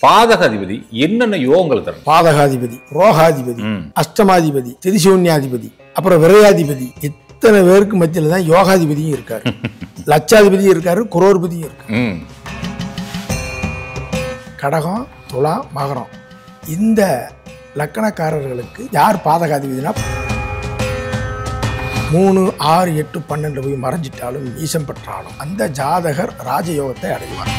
பாதகாதிபதி என்னென்ன யோகங்கள் தரும்? பாதகாதிபதி, ரோகாதிபதி, அஷ்டமாதிபதி, திரிசூன்யாதிபதி, அப்புறம் விரையாதிபதி, இத்தனை பேருக்கு மத்தியில தான் யோகாதிபதியும் இருக்காரு, லட்சாதிபதியும் இருக்காரு, குரோர்பதியும் இருக்காரு. கடகம், துலா, மகரம் இந்த லக்கணக்காரர்களுக்கு யார் பாதகாதிபதினா 3, 6, 8, 12 போய் மறைஞ்சிட்டாலும் நீசம் பெற்றாலும் அந்த ஜாதகர் ராஜயோகத்தை அடைவார்.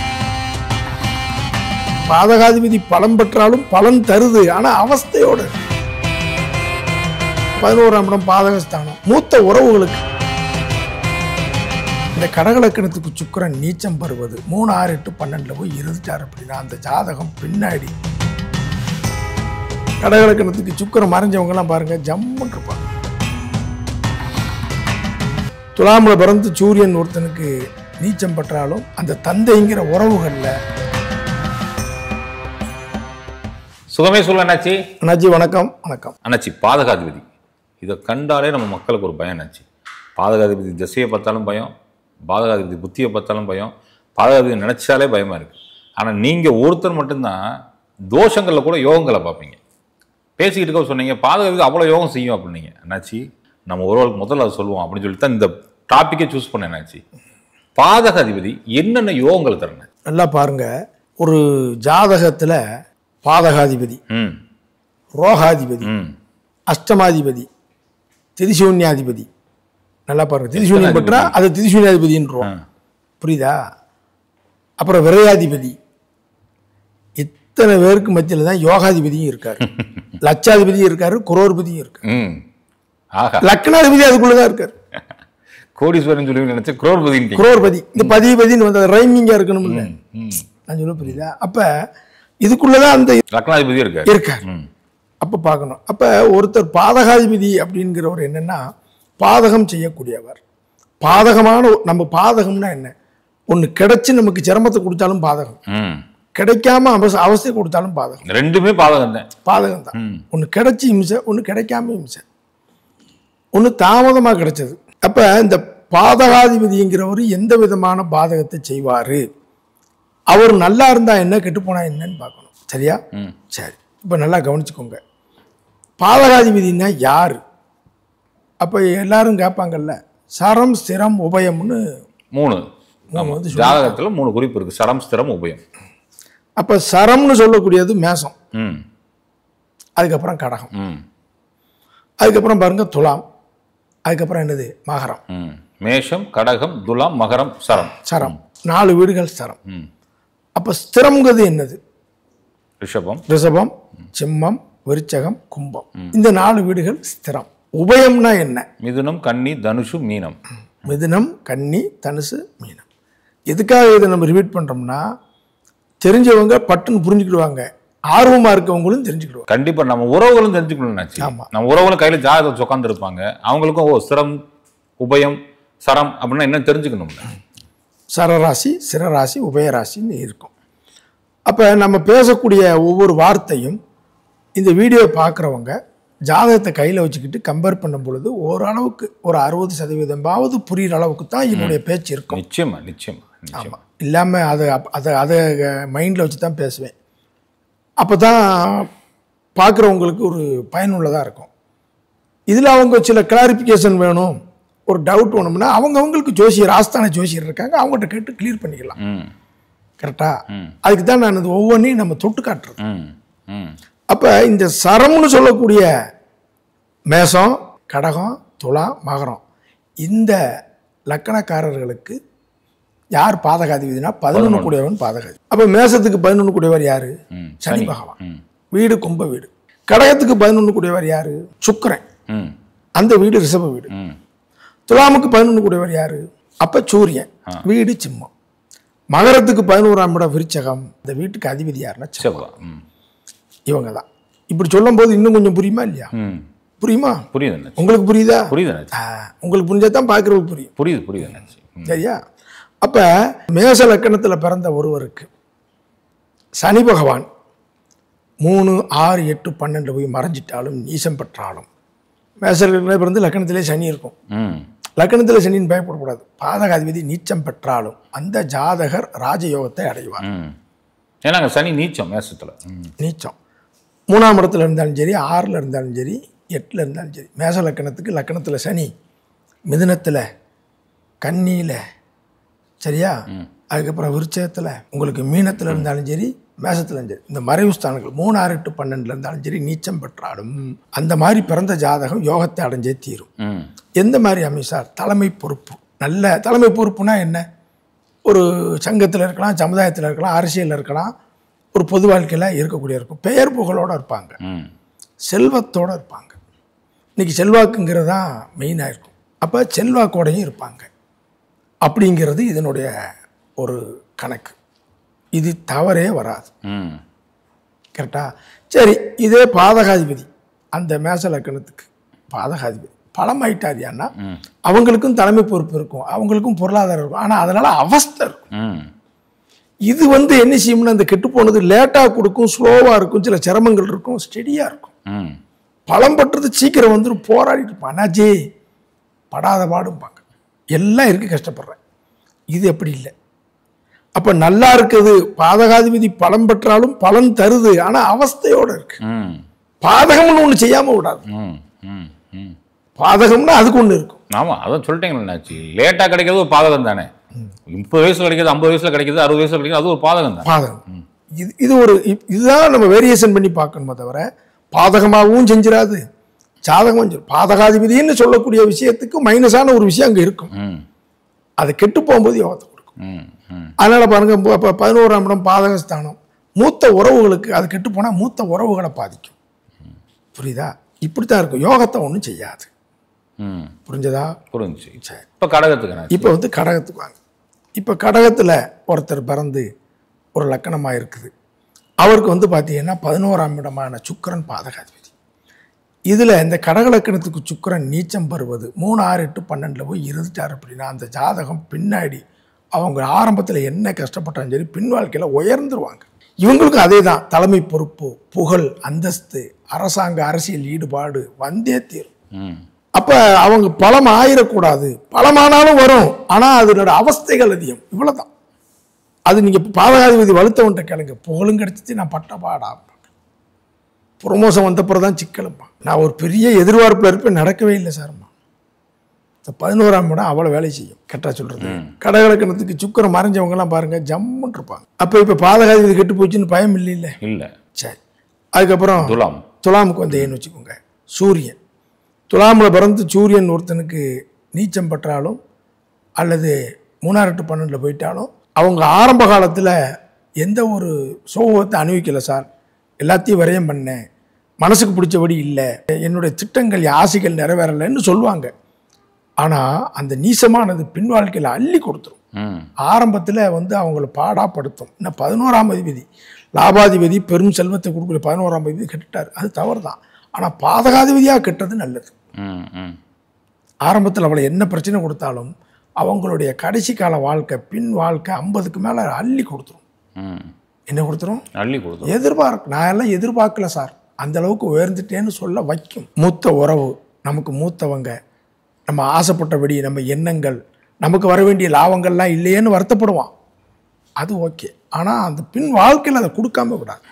பாதகாதிபதி பலம் பெற்றாலும் பலன் தருது, ஆனா அவஸ்தையோடு. 11ஆம் இடம் பாதகஸ்தானம், மூத்த உறவுகளுக்கு. இந்த கடகலக்கணத்துக்கு சுக்கிரன் நீச்சம் பெறுவது 3, 6, 8, 12 போய் இருந்துட்டார் அப்படின்னா அந்த ஜாதகம் பின்னாடி கடகலக்கணத்துக்கு சுக்கிரன் மறைஞ்சவங்க எல்லாம் பாருங்க ஜம்முன்னு இருப்பாங்க. துலாமுல பிறந்து சூரியன் ஒருத்தனுக்கு நீச்சம் பெற்றாலும் அந்த தந்தைங்கிற உறவுகள்ல. சுகமே சொல்ல அண்ணாச்சி. அண்ணாச்சி வணக்கம். வணக்கம் அண்ணாச்சி. பாதகாதிபதி இதை கண்டாலே நம்ம மக்களுக்கு ஒரு பயம் அண்ணாச்சி. பாதகாதிபதி திசையை பார்த்தாலும் பயம், பாதகாதிபதி புத்தியை பார்த்தாலும் பயம், பாதகாதிபதி நினைச்சாலே பயமா இருக்கு. ஆனால் நீங்க ஒருத்தர் மட்டும்தான் தோஷங்கள்ல கூட யோகங்களை பார்ப்பீங்க. பேசிக்கிட்டு இருக்க சொன்னீங்க பாதகாதிபதி அவ்வளோ யோகம் செய்யும் அப்படின்னீங்க. அண்ணாச்சி நம்ம ஒருவருக்கு முதல்ல அதை சொல்லுவோம் அப்படின்னு சொல்லிட்டு தான் இந்த டாப்பிக்கே சூஸ் பண்ணேன். அண்ணாச்சி பாதகாதிபதி என்னென்ன யோகங்கள் தரணும் நல்லா பாருங்க. ஒரு ஜாதகத்துல பாதகாதிபதி, ரோகாதிபதி, அஷ்டமாதிபதி, திரிசூன்யாதிபதி, நல்லா பாருங்க. திரிசூன்யம் பெற்றா அது திரிசூன்யாதிபதின்றோம், புரியுதா? அப்புறம் விரையாதிபதி, இத்தனை பேருக்கு மத்தியில தான் யோகாதிபதியும் இருக்காரு, லட்சாதிபதியும் இருக்காரு, குரோர்பதியும் இருக்காரு, லக்னாதிபதி அதுக்குள்ளதான் இருக்காரு. கோடீஸ்வரன் சொல்லி நினைச்ச குரோர்பதி. குரோர்பதி இந்த பதிபதினு வந்த ரைமிங்கா இருக்கணும் இல்ல, நான் சொல்ல புரியுதா? அப்ப இதுக்குள்ளதான் அந்த லக்னாதிபதி இருக்காரு. அப்ப பார்க்கணும். அப்ப ஒருத்தர் பாதகாதிபதி அப்படிங்கிறவர் என்னன்னா பாதகம் செய்யக்கூடியவர். பாதகமான நம்ம பாதகம்னா என்ன? ஒண்ணு கிடைச்சு நமக்கு சிரமத்தை கொடுத்தாலும் பாதகம், கிடைக்காம அவஸ்தை கொடுத்தாலும் பாதகம். ரெண்டுமே பாதகம் தான். பாதகம் தான். ஒண்ணு கிடைச்சி இம்சை, ஒண்ணு கிடைக்காம இம்சை, ஒண்ணு தாமதமா கிடைச்சது. அப்ப இந்த பாதகாதிபதிங்கிறவர் எந்த விதமான பாதகத்தை செய்வாரு, அவர் நல்லா இருந்தா என்ன, கெட்டு போனா என்னன்னு பார்க்கணும். சரியா? சரி, இப்ப நல்லா கவனிச்சுக்கோங்க. பாதகாதிபதினா யாரு? அப்ப எல்லாரும் கேட்பாங்கல்ல, சரம், ஸ்திரம், உபயம்னு 3 ஜாதகத்துல 3 குறிப்பு இருக்கு. சரம், ஸ்திரம், உபயம். அப்ப சரம்னு சொல்லக்கூடியது மேசம், அதுக்கப்புறம் கடகம், அதுக்கப்புறம் பாருங்க துலாம், அதுக்கப்புறம் என்னது மகரம். மேஷம், கடகம், துலாம், மகரம், சரம். சரம் 4 வீடுகள் சரம். அப்ப ஸ்திரம்ங்கிறது என்னது? ரிஷபம், சிம்மம், விருச்சகம், கும்பம். இந்த 4 வீடுகள் ஸ்திரம். உபயம்னா என்ன? மிதுனம், கன்னி, தனுஷு, மீனம். மிதுனம், கன்னி, தனுசு, மீனம். எதுக்காக இதை நம்ம ரிப்பீட் பண்றோம்னா தெரிஞ்சவங்க பட்டுன்னு புரிஞ்சுக்கிடுவாங்க, ஆர்வமா இருக்கவங்களும் தெரிஞ்சுக்கிடுவாங்க. கண்டிப்பா நம்ம உறவுகளும் தெரிஞ்சுக்கணும். நம்ம உறவுகளும் கையில ஜாதகத்தை உட்கார்ந்து இருப்பாங்க, அவங்களுக்கும் ஸ்திரம், உபயம், சரம் அப்படின்னா என்ன தெரிஞ்சுக்கணும். சரராசி, சிரராசி, உபயராசின்னு இருக்கும். அப்ப நம்ம பேசக்கூடிய ஒவ்வொரு வார்த்தையும் இந்த வீடியோ பார்க்குறவங்க ஜாதகத்தை கையில் வச்சுக்கிட்டு கம்பேர் பண்ணும் பொழுது ஓரளவுக்கு ஒரு 60% புரிகிற அளவுக்கு தான் என்னுடைய பேச்சு இருக்கும். நிச்சயமா நிச்சயமா. ஆமாம், இல்லாமல் அதை மைண்டில் வச்சு தான் பேசுவேன். அப்போ தான் பார்க்குறவங்களுக்கு ஒரு பயனுள்ளதாக இருக்கும். இதில் அவங்க சில கிளாரிஃபிகேஷன் வேணும், ஒரு டவுட் வேணும்னா அவங்களுக்கு ஜோசியர், ஆஸ்தான ஜோசியர் இருக்காங்க, அவங்ககிட்ட கேட்டு கிளியர் பண்ணிக்கலாம். கரெக்டா? அதுக்கு தான் நான் இது ஒவ்வொன்றையும் நம்ம தொட்டு காட்டுறது. அப்ப இந்த சரம்னு சொல்லக்கூடிய மேசம், கடகம், துலா, மகரம் இந்த லக்கணக்காரர்களுக்கு யார் பாதகாதிபதினா 11 கூடியவன் பாதகாதி. அப்ப மேசத்துக்கு 11 கூடியவர் யாரு? சனி பகவான், வீடு கும்ப வீடு. கடகத்துக்கு 11 கூடியவர் யாரு? சுக்கிரன், அந்த வீடு ரிஷப வீடு. துலாமுக்கு 11 கூடியவர் யாரு? அப்ப சூரியன், வீடு சிம்மம். மகரத்துக்கு 11ஆம் இடம் விருச்சகம், இந்த வீட்டுக்கு அதிபதி யாருன்னா செவ்வாய். இவங்க தான். இப்படி சொல்லும் போது இன்னும் கொஞ்சம் புரியுமா இல்லையா? புரியுமா? புரியுது. உங்களுக்கு புரியுதா? புரியுது. உங்களுக்கு புரிஞ்சாதான் பார்க்கறவங்களுக்கு புரியும். புரியுது புரியுது. சரியா? அப்ப மேச லக்கணத்துல பிறந்த ஒருவருக்கு சனி பகவான் 3, 6, 8, 12 போய் மறைஞ்சிட்டாலும் நீசம் பெற்றாலும், மேச லக்கணத்துல பிறந்து லக்கணத்திலே சனி இருக்கும். லக்கணத்தில் சனின்னு பயப்படக்கூடாது. பாதகாதிபதி நீச்சம் பெற்றாலும் அந்த ஜாதகர் ராஜயோகத்தை அடைவார். ஏன்னா அங்கே சனி நீச்சம் மேசத்தில். நீச்சம் 3ஆம் இடத்துல இருந்தாலும் சரி, 6ல் இருந்தாலும் சரி, 8ல் இருந்தாலும் சரி. மேச லக்கணத்துக்கு லக்கணத்தில் சனி, மிதுனத்தில், கன்னியில், சரியா, அதுக்கப்புறம் விருச்சகத்தில், உங்களுக்கு மீனத்தில் இருந்தாலும் சரி, மேசத்தில் சரி, இந்த மறைவு ஸ்தானங்கள் 3, 6, 8, 12 இருந்தாலும் சரி நீச்சம் பெற்றாலும் அந்த மாதிரி பிறந்த ஜாதகம் யோகத்தை அடைஞ்சே தீரும். எந்த மாதிரி அமைச்சார்? தலைமை பொறுப்பு. நல்ல தலைமை பொறுப்புனா என்ன? ஒரு சங்கத்தில் இருக்கலாம், சமுதாயத்தில் இருக்கலாம், அரசியலில் இருக்கலாம், ஒரு பொது வாழ்க்கையில் இருக்கக்கூடிய இருக்கும். பெயர் புகழோடு இருப்பாங்க, செல்வத்தோடு இருப்பாங்க. இன்றைக்கி செல்வாக்குங்கிறது தான் மெயினாக இருக்கும். அப்போ செல்வாக்கோடையும் இருப்பாங்க அப்படிங்கிறது இதனுடைய ஒரு கணக்கு. இது தவறே வராது. கரெக்டா? சரி, இதே பாதகாதிபதி அந்த மேச லக்கணத்துக்கு பாதகாதிபதி பலமாயிட்டாரியான்னா அவங்களுக்கும் தலைமை பொறுப்பு இருக்கும், அவங்களுக்கும் பொருளாதாரம் இருக்கும். ஆனால் அதனால அவஸ்தை இருக்கும். இது என்ன செய்யும்னா, அந்த கெட்டு போனது லேட்டாக கொடுக்கும், ஸ்லோவாக இருக்கும், சில சிரமங்கள் இருக்கும், ஸ்டெடியாக இருக்கும். பலம் பட்டுறது சீக்கிரம் வந்துடும், போராடிட்டு இருப்பான். அண்ணாச்சி படாத பாடும்பாங்க, எல்லாம் இருக்கு, கஷ்டப்படுறேன். இது எப்படி இல்லை. அப்போ நல்லா இருக்குது. பாதகாதிபதி பலம் பெற்றாலும் பலன் தருது, ஆனால் அவஸ்தையோடு இருக்கு. பாதகம்னு ஒன்று செய்யாமல் விடாது. பாதகம்னா அதுக்கு ஒன்று இருக்கும். ஆமாம், அதான் சொல்லிட்டீங்கன்னாச்சு. லேட்டாக கிடைக்கிறது ஒரு பாதகம் தானே. 30 வயசுல கிடைக்கிறது, 50 வயசுல கிடைக்கிறது, 60 வயசுல கிடைக்கிறது, அது ஒரு பாதகம் தான். பாதகம். இதுதான் நம்ம வேரியேஷன் பண்ணி பார்க்கணுமே தவிர பாதகமாகவும் செஞ்சிடாது, சாதகமும் செஞ்சிடும். பாதகாதிபதினு சொல்லக்கூடிய விஷயத்துக்கு மைனஸான ஒரு விஷயம் அங்கே இருக்கும். அது கெட்டு போகும்போது யோகத்தை கொடுக்கும். அதனால பாருங்க, இப்போ 11ஆம் இடம் பாதகஸ்தானம், மூத்த உறவுகளுக்கு அது கெட்டு போனால் மூத்த உறவுகளை பாதிக்கும். புரியுதா? இப்படித்தான் இருக்கும். யோகத்தை ஒன்றும் செய்யாது. புரிஞ்சதா? புரிஞ்சு. இப்போ கடகத்துக்கு, இப்போ கடகத்துக்கு வாங்க. இப்போ கடகத்தில் ஒருத்தர் பிறந்து ஒரு லக்கணமாக இருக்குது. அவருக்கு பார்த்தீங்கன்னா 11ஆம் இடமான சுக்கிரன் பாதகாதிபதி. இதில் இந்த கடக லக்கணத்துக்கு சுக்கிரன் நீச்சம் பெறுவது 3, 6, 8, 12 போய் இருந்துட்டார் அப்படின்னா அந்த ஜாதகம் பின்னாடி அவங்க ஆரம்பத்தில் என்ன கஷ்டப்பட்டாலும் சரி பின் வாழ்க்கையில் உயர்ந்துருவாங்க. இவங்களுக்கும் அதே தான். தலைமை பொறுப்பு, புகழ், அந்தஸ்து, அரசாங்க அரசியல் ஈடுபாடு வந்தே தீரும். அப்போ அவங்க பலம் ஆயிடக்கூடாது. பலமானாலும் வரும், ஆனால் அதனோட அவஸ்தைகள் அதிகம். இவ்வளோதான். அது நீங்கள் பாதகாதிபதி வலுத்தவன்ட்ட கேளுங்க, புகழும் கிடைச்சிச்சு, நான் பட்ட பாடா, ப்ரொமோஷன் வந்தப்புறம் தான் சிக்கலும்மா, நான் ஒரு பெரிய எதிர்பார்ப்பில் இருப்பேன், நடக்கவே இல்லை சார்மா. இந்த 11ஆம் இடம் அவ்வளோ வேலை செய்யும். கெட்டா சொல்கிறது. கடகலக்கணத்துக்கு சுக்கிரன் மறைஞ்சவங்கலாம் பாருங்கள் ஜம்முன்னு இருப்பாங்க. அப்போ இப்போ பாதகாதிபதி கெட்டு போச்சுன்னு பயம் இல்லை. இல்லை. சரி, அதுக்கப்புறம் துலாமுக்கு வந்தேன்னு வச்சுக்கோங்க. சூரியன் துலாமில் பிறந்து சூரியன் ஒருத்தனுக்கு நீச்சம் பெற்றாலும் அல்லது 3, 6, 8, 12 போயிட்டாலும் அவங்க ஆரம்ப காலத்தில் எந்த ஒரு சோகத்தை அனுபவிக்கலை சார், எல்லாத்தையும் வரையும் பண்ணேன், மனசுக்கு பிடிச்சபடி இல்லை, என்னுடைய திட்டங்கள் ஆசைகள் நிறைவேறலைன்னு சொல்லுவாங்க. ஆனால் அந்த நீசமானது பின் வாழ்க்கையில் அள்ளி கொடுத்துரும். ஆரம்பத்தில் அவங்கள பாடாப்படுத்தும். இன்னும் 11ஆம் அதிபதி லாபாதிபதி பெரும் செல்வத்தை கொடுக்குற 11ஆம் அதிபதி கெட்டுட்டார், அது தவறு தான். ஆனால் பாதகாதிபதியாக கெட்டது நல்லது. ஆரம்பத்தில் அவளை என்ன பிரச்சனை கொடுத்தாலும் அவங்களுடைய கடைசி கால வாழ்க்கை பின் வாழ்க்கை 50க்கு மேலே அள்ளி கொடுத்துரும். என்ன கொடுத்துரும்? அள்ளி கொடுத்துரும். எதிர்பார்க்க நான் எல்லாம் எதிர்பார்க்கல சார், அந்த அளவுக்கு உயர்ந்துட்டேன்னு சொல்ல வைக்கும். மூத்த உறவு, நமக்கு மூத்தவங்க, நம்ம ஆசைப்பட்டபடி நம்ம எண்ணங்கள், நமக்கு வர வேண்டிய லாபங்கள்லாம் இல்லையேன்னு வருத்தப்படுவான். அது ஓகே. ஆனால் அந்த பின் வாழ்க்கையில் அதை கொடுக்காம விடாது.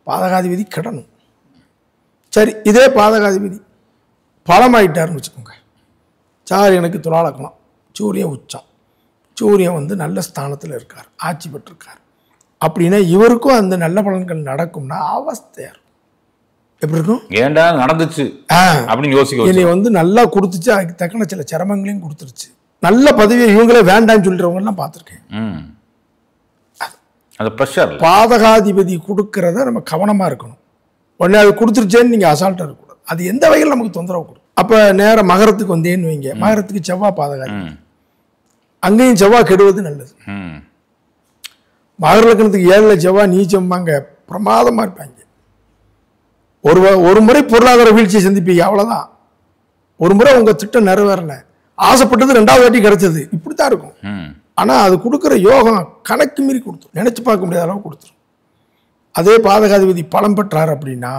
பாதகாதிபதி கிடணும். சரி, இதே பாதகாதிபதி பலமாயிட்டாருன்னு வச்சுக்கோங்க சார். எனக்கு துலாலக்கணம், சூரியன் உச்சம், சூரியன் நல்ல ஸ்தானத்தில் இருக்கார், ஆட்சி பெற்றிருக்கார் அப்படின்னா இவருக்கும் அந்த நல்ல பலன்கள் நடக்கும்னா அவஸ்தையார் எப்படி இருக்கும்? ஏண்டா நடந்துச்சு அப்படின்னு யோசிக்க. என்னை நல்லா கொடுத்துச்சு, அதுக்கு தக்கன சில சிரமங்களையும் கொடுத்துருச்சு. நல்ல பதவியை இவங்களே வேண்டான்னு சொல்றவங்கலாம் பார்த்துருக்கேன். அந்த ப்ரெஷர் பாதகாதிபதி கொடுக்கறத நம்ம கவனமா இருக்கணும். உடனே அது கொடுத்துருச்சேன்னு நீங்க அசால்ட்டா இருக்கக்கூடாது. அது எந்த வகையில் நமக்கு தொந்தரவு கொடுக்கும். அப்ப நேரம் மகரத்துக்கு வந்தேன்னு வைங்க, மகரத்துக்கு செவ்வாய் பாதகாதிபதி, அங்கேயும் செவ்வாய் கெடுவது நல்லது. மகர லக்னத்துக்கு 7ல் செவ்வாய் நீச்சம்பாங்க, பிரமாதமா இருப்பாங்க. ஒரு முறை பொருளாதார வீழ்ச்சியை சந்திப்பீங்க, அவ்வளவுதான். ஒரு முறை உங்க திட்டம் நிறைவேறல, ஆசைப்பட்டது 2வது வாட்டி கிடைச்சது, இப்படித்தான் இருக்கும். ஆனா அது கொடுக்குற யோகம் கணக்கு மீறி கொடுத்துரும், நினைச்சு பார்க்க முடியாத அளவு கொடுத்துரும். அதே பாதகாதிபதி பலம் பெற்றார் அப்படின்னா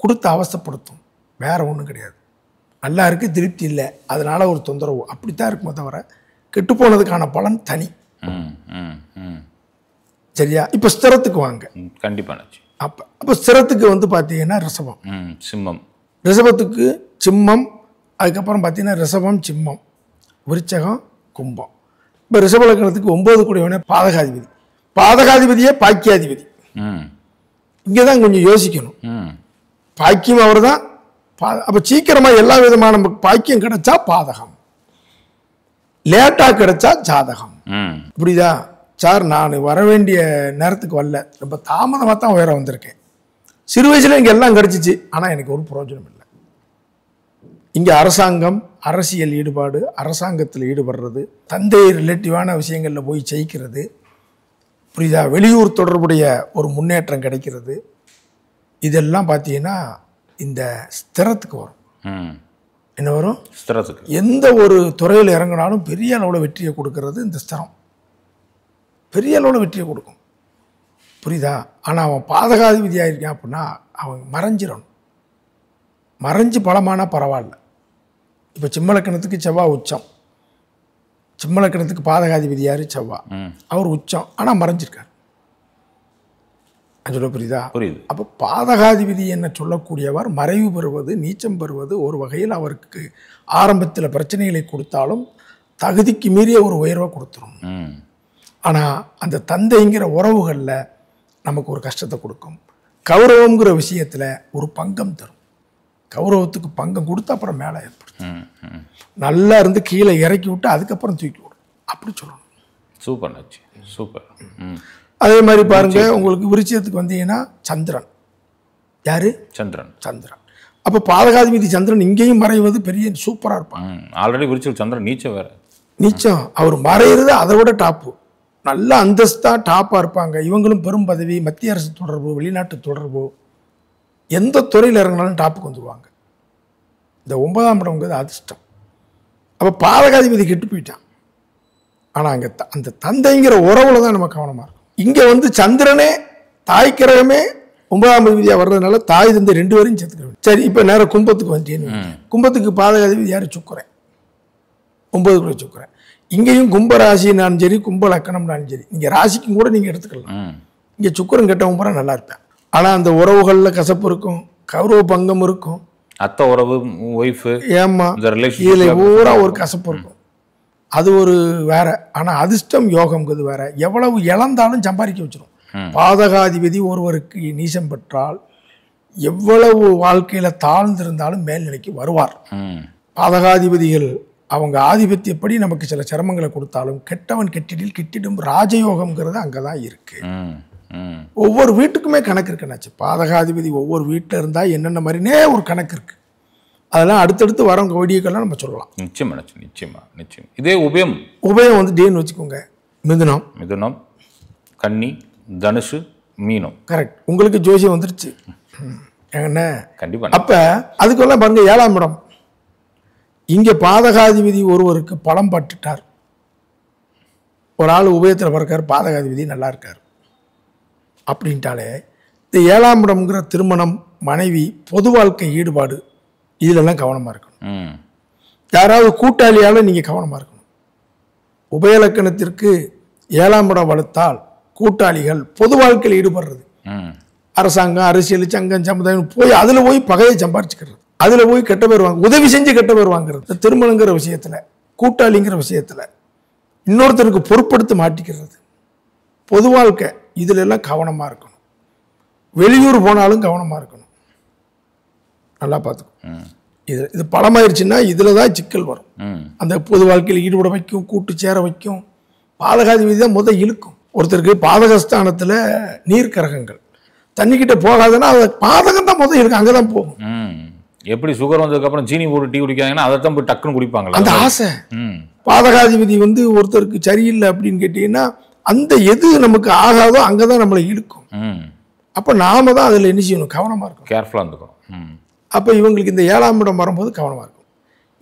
கொடுத்து அவஸ்தைப்படுத்தும், வேற ஒன்றும் கிடையாது. நல்லா இருக்கு, திருப்தி இல்லை, அதனால ஒரு தொந்தரவு, அப்படித்தான் இருக்குமே தவிர கெட்டு போனதுக்கான பலன் தனி. சரியா? இப்போ ஸ்திரத்துக்கு வாங்க. கண்டிப்பாக நச்சு. அப்போ ஸ்திரத்துக்கு வந்து பார்த்தீங்கன்னா ரிஷபம், சிம்மம், ரிஷபத்துக்கு சிம்மம், அதுக்கப்புறம் பார்த்தீங்கன்னா ரிஷபம், சிம்மம், விருச்சகம், கும்பம். இப்போ ரிஷப லக்னத்துக்கு 9 கூடியவனே பாதகாதிபதி. பாதகாதிபதியே பாக்கியாதிபதி. இங்கே தான் கொஞ்சம் யோசிக்கணும். பாக்கியம் அவர் தான். அப்போ சீக்கிரமாக எல்லா விதமான பாக்கியம் கிடைச்சா பாதகம், லேட்டாக கிடைச்சா ஜாதகம். புரியுதா சார்? நான் வர வேண்டிய நேரத்துக்கு வரல, ரொம்ப தாமதமாக தான் உயர வந்திருக்கேன். சிறு வயசுல இங்கே எல்லாம் கிடைச்சிச்சு, ஆனால் எனக்கு ஒரு பிரயோஜனம் இல்லை. இங்கே அரசாங்கம், அரசியல் ஈடுபாடு, அரசாங்கத்தில் ஈடுபடுறது, தந்தை ரிலேட்டிவான விஷயங்களில் போய் ஜெயிக்கிறது, புரியுதா? வெளியூர் தொடர்புடைய ஒரு முன்னேற்றம் கிடைக்கிறது, இதெல்லாம் பார்த்தீங்கன்னா இந்த ஸ்திரத்துக்கு வரும். என்ன வரும்? ஸ்திரத்துக்கு. எந்த ஒரு துறையில் இறங்கினாலும் பெரிய அளவில் வெற்றியை கொடுக்கறது இந்த ஸ்திரம். பெரிய அளவில் வெற்றியை கொடுக்கும். புரியுதா? ஆனால் அவன் பாதகாதிபதியாக இருக்கான் அப்படின்னா அவன் மறைஞ்சிடணும். மறைஞ்சு பலமானா பரவாயில்ல. இப்போ சிம்மலக்கணத்துக்கு செவ்வாய் உச்சம். சிம்மலக்கணத்துக்கு பாதகாதிபதி யார்? செவ்வாய். அவர் உச்சம், ஆனால் மறைஞ்சிருக்கார். சொல்ல புரியுதா? புரியுது. அப்போ பாதகாதிபதி என்ன சொல்லக்கூடியவர் மறைவு பெறுவது, நீச்சம் பெறுவது ஒரு வகையில் அவருக்கு ஆரம்பத்தில் பிரச்சனைகளை கொடுத்தாலும் தகுதிக்கு மீறிய ஒரு உயர்வை கொடுத்துரும். ஆனால் அந்த தந்தைங்கிற உறவுகளில் நமக்கு ஒரு கஷ்டத்தை கொடுக்கும். கௌரவங்கிற விஷயத்தில் ஒரு பங்கம் தரும். கௌரவத்துக்கு பங்கம் கொடுத்து அப்புறம் மேலே ஏற்படும். நல்லா இருந்து கீழே இறக்கி விட்டு அதுக்கப்புறம் தூக்கி விடும். அப்படி சொல்லணும். சூப்பர் நச்சு, சூப்பர். அதே மாதிரி பாருங்க, உங்களுக்கு விருச்சிகத்துக்கு வந்தீங்கன்னா சந்திரன். யாரு? சந்திரன். சந்திரன். அப்போ பாதகாதிபதி சந்திரன் இங்கேயும் மறைவது பெரிய சூப்பராக இருப்பாங்க. ஆல்ரெடி விருச்சிகம் சந்திரன் நீச்சம் வேற. நீச்சம் அவர் மறைகிறது அதை விட டாப்பு. நல்ல அந்தஸ்தா டாப்பாக இருப்பாங்க. இவங்களும் பெரும் பதவி, மத்திய அரசு தொடர்பு, வெளிநாட்டு தொடர்பு, எந்த துறையில் இறங்கினாலும் டாப்புக்கு வந்துடுவாங்க. இந்த 9ஆம் இடம்ங்கிறது அதிர்ஷ்டம். அப்போ பாதகாதிபதி கெட்டு போயிட்டான். ஆனால் அங்கே அந்த தந்தைங்கிற உறவுல தான் நம்ம கவனமாக இருக்கும். இங்கே வந்து சந்திரனே தாய் கிரகமே 9ஆம் அதிபதியாக வர்றதுனால தாய் தந்தை 2 பேரையும் சேர்த்துக்கிறேன். சரி, இப்போ நேரம் கும்பத்துக்கு வந்துட்டேன்னு. கும்பத்துக்கு பாதகாதிபதி யார்? சுக்கிரன். 9 கூட சுக்கிரன். இங்கேயும் கும்ப ராசினாலும் சரி, கும்ப லக்கணம்னாலும் சரி, நீங்கள் ராசிக்கும் கூட நீங்கள் எடுத்துக்கலாம். இங்கே சுக்கிரன் கெட்டவங்க பூரா நல்லா இருப்பேன். ஆனால் அந்த உறவுகளில் கசப்பு இருக்கும், கௌரவ பங்கம் இருக்கும், அத்தை உறவு, ஒய்ஃபு, ஏமா இதில் பூரா ஒரு கசப்பு இருக்கும். அது ஒரு வேற. ஆனால் அதிர்ஷ்டம் யோகம்ங்கிறது வேற. எவ்வளவு இழந்தாலும் சம்பாதிக்க வச்சிடும். பாதகாதிபதி ஒருவருக்கு நீசம் பெற்றால் எவ்வளவு வாழ்க்கையில் தாழ்ந்திருந்தாலும் மேல்நிலைக்கு வருவார். பாதகாதிபதிகள் அவங்க ஆதிபத்தியப்படி நமக்கு சில சிரமங்களை கொடுத்தாலும் கெட்டவன் கெட்டிடில் கிட்டிடும் ராஜயோகம்ங்கிறது அங்கே தான் இருக்கு. ஒவ்வொரு வீட்டுக்குமே கணக்கு இருக்குன்னாச்சு. பாதகாதிபதி ஒவ்வொரு வீட்டில் இருந்தால் என்னென்ன மாதிரினே ஒரு கணக்கு இருக்கு. அதெல்லாம் அடுத்தடுத்து வரவங்க வீடியோக்கெல்லாம் நம்ம சொல்லலாம். நிச்சயமா நிச்சயமா நிச்சயம். இதே உபயம் வந்து டேன்னு வச்சுக்கோங்க. மிதுனம், கன்னி, தனுஷு, மீனம். கரெக்ட். உங்களுக்கு ஜோசியம் வந்துருச்சு என்ன? கண்டிப்பா. அப்ப அதுக்கெல்லாம் பாருங்க 7ஆம் இடம். இங்க பாதகாதிபதி ஒருவருக்கு பலம் பட்டுட்டார். ஒரு ஆள் உபயத்தில் பிறக்கார், பாதகாதிபதி நல்லா இருக்கார் அப்படின்ட்டாலே இந்த 7ஆம் இடம்ங்கிற திருமணம், மனைவி, பொது வாழ்க்கை ஈடுபாடு, இதிலெல்லாம் கவனமாக இருக்கணும். யாராவது கூட்டாளியால் நீங்கள் கவனமாக இருக்கணும். உபயலக்கணத்திற்கு 7ஆம் இடம் வலுத்தால் கூட்டாளிகள் பொது வாழ்க்கையில் ஈடுபடுறது, அரசாங்கம், அரசியல், சங்கம், சமுதாயம் போய் அதில் போய் பகையை சம்பாரிச்சுக்கிறது, அதில் போய் கெட்ட பேர் வாங்க, உதவி செஞ்சு கெட்ட பேர் வாங்குறது, திருமணங்கிற விஷயத்தில், கூட்டாளிங்கிற விஷயத்தில் இன்னொருத்தருக்கு பொறுப்படுத்த மாட்டிக்கிறது, பொது வாழ்க்கை, இதுல எல்லாம் கவனமாக இருக்கணும். வெளியூர் போனாலும் கவனமாக இருக்கணும். நல்லா பார்த்துக்கணும். இது பலமாயிருச்சுன்னா இதில் தான் சிக்கல் வரும். அந்த பொது வாழ்க்கையில் ஈடுபட வைக்கும், கூட்டு சேர வைக்கும். பாதகாதிபதி தான் முதல் இழுக்கும். ஒருத்தருக்கு பாதகஸ்தானத்தில் நீர் கரகங்கள் தண்ணிக்கிட்ட போகாதுன்னா அது பாதகம் தான் முதல் இருக்கு, அங்கே தான் போகும். எப்படி சுகர் வந்ததுக்கப்புறம் சீனி போட்டு டீ குடிக்காங்கன்னா அதை தான் போய் டக்குன்னு குடிப்பாங்களா? அந்த ஆசை. பாதகாதிபதி வந்து ஒருத்தருக்கு சரியில்லை அப்படின்னு கேட்டீங்கன்னா அந்த எது நமக்கு ஆகாதோ அங்கே தான் நம்மளை இழுக்கும். அப்போ நாம தான் அதில் என்ன செய்யணும்? கவனமாக இருக்கும், கேர்ஃபுல்லாக இருந்துக்கணும். அப்போ இவங்களுக்கு இந்த 7ஆம் இடம் வரும்போது கவனமாக இருக்கும்.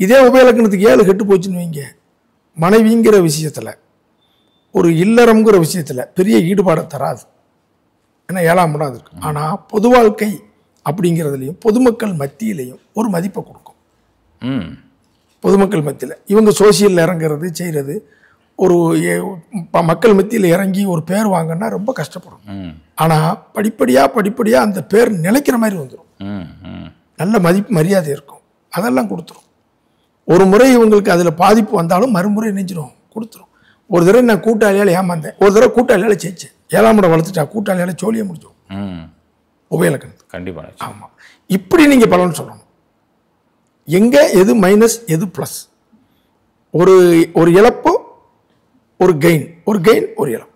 இதே உபயலக்கணத்துக்கு 7 கெட்டு போச்சுன்னு வைங்க, மனைவிங்கிற விஷயத்தில், ஒரு இல்லறம்ங்கிற விஷயத்தில் பெரிய ஈடுபாடை தராது. ஏன்னா 7ஆம் இடம் அது இருக்கு. ஆனால் பொது வாழ்க்கை அப்படிங்கிறதுலையும் பொதுமக்கள் மத்தியிலையும் ஒரு மதிப்பை கொடுக்கும். பொதுமக்கள் மத்தியில் இவங்க சோசியலில் இறங்குறது செய்கிறது, ஒரு மக்கள் மத்தியில் இறங்கி ஒரு பேர் வாங்கன்னா ரொம்ப கஷ்டப்படும். ஆனால் படிப்படியாக அந்த பேர் நிலைக்கிற மாதிரி வந்துடும். நல்ல மதிப்பு மரியாதை இருக்கும், அதெல்லாம் கொடுத்துரும். ஒரு முறை இவங்களுக்கு அதில் பாதிப்பு வந்தாலும் மறுமுறை நெஞ்சிடும் கொடுத்துரும். ஒரு தடவை நான் கூட்டாளியால் ஏமாந்தேன், ஒரு தடவை கூட்டாளியால் ஜெயிச்சேன். 7ஆம் இடம் வளர்த்துட்டா கூட்டாளியால் சோழியை முடிச்சோம். உபயலக்கணம் கண்டிப்பாக. ஆமாம். இப்படி நீங்கள் பலன் சொல்லணும். எங்கே எது மைனஸ் எது ப்ளஸ், ஒரு இழப்பு ஒரு கெயின், ஒரு இழப்பு.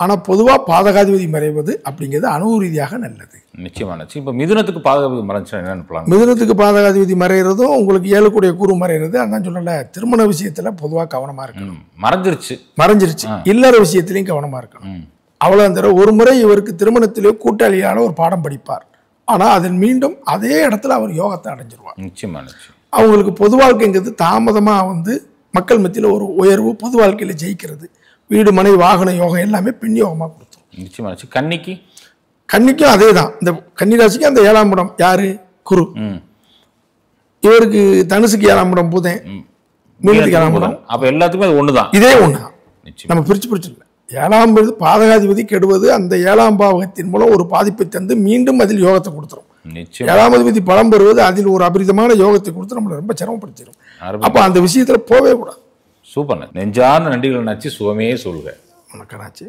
ஆனால் பொதுவாக பாதகாதிபதி மறைவது அப்படிங்கிறது அனுபவ ரீதியாக நல்லது. நிச்சயமான. இப்போ மிதுனத்துக்கு பாதகாதிபதி மறைஞ்சுன்னா என்னென்னு பிளான்? மிதுனத்துக்கு பாதகாதிபதி மறைகிறதும் உங்களுக்கு 7 கூடிய கூறு மறைகிறது. அதான் சொல்லலை, திருமண விஷயத்தில் பொதுவாக கவனமாக இருக்கணும். மறைஞ்சிருச்சு. இல்லற விஷயத்திலையும் கவனமாக இருக்கணும். அவ்வளோ அந்த ஒரு முறை இவருக்கு திருமணத்திலே கூட்டாளியால் ஒரு பாடம் படிப்பார். ஆனால் அதில் மீண்டும் அதே இடத்துல அவர் யோகத்தை அடைஞ்சிருவார். நிச்சயமான. அவங்களுக்கு பொது வாழ்க்கைங்கிறது தாமதமாக மக்கள் மத்தியில் ஒரு உயர்வு, பொது வாழ்க்கையில் ஜெயிக்கிறது, வீடு மனை வாகன யோகம் எல்லாமே பெண் யோகமாக கொடுத்துரும். நிச்சயமாக. கன்னிக்கும் அதே தான். இந்த கன்னிராசிக்கு அந்த 7ஆம் இடம் யாரு? குரு. இவருக்கு தனுசுக்கு 7ஆம் இடம் புதன், மீனத்துக்கு 7ஆம் இடம். அப்போ எல்லாத்துக்குமே அது ஒன்று தான், இதே ஒன்று தான். நம்ம பிரிச்சு இல்லை. 7ஆம் பாதகாதிபதி கெடுவது அந்த 7ஆம் பாவகத்தின் மூலம் ஒரு பாதிப்பை தந்து மீண்டும் அதில் யோகத்தை கொடுத்துரும். 7ஆம் அதிபதி பலம் பெறுவது அதில் ஒரு அபரிதமான யோகத்தை கொடுத்து நம்மளை ரொம்ப சிரமப்படுத்திடும். அப்போ அந்த விஷயத்தில் போவே கூடாது. சூப்பர். நெஞ்சார்ந்த நன்றிகள் நாச்சி. சுகமே சொல்க. வணக்கம் நாச்சி.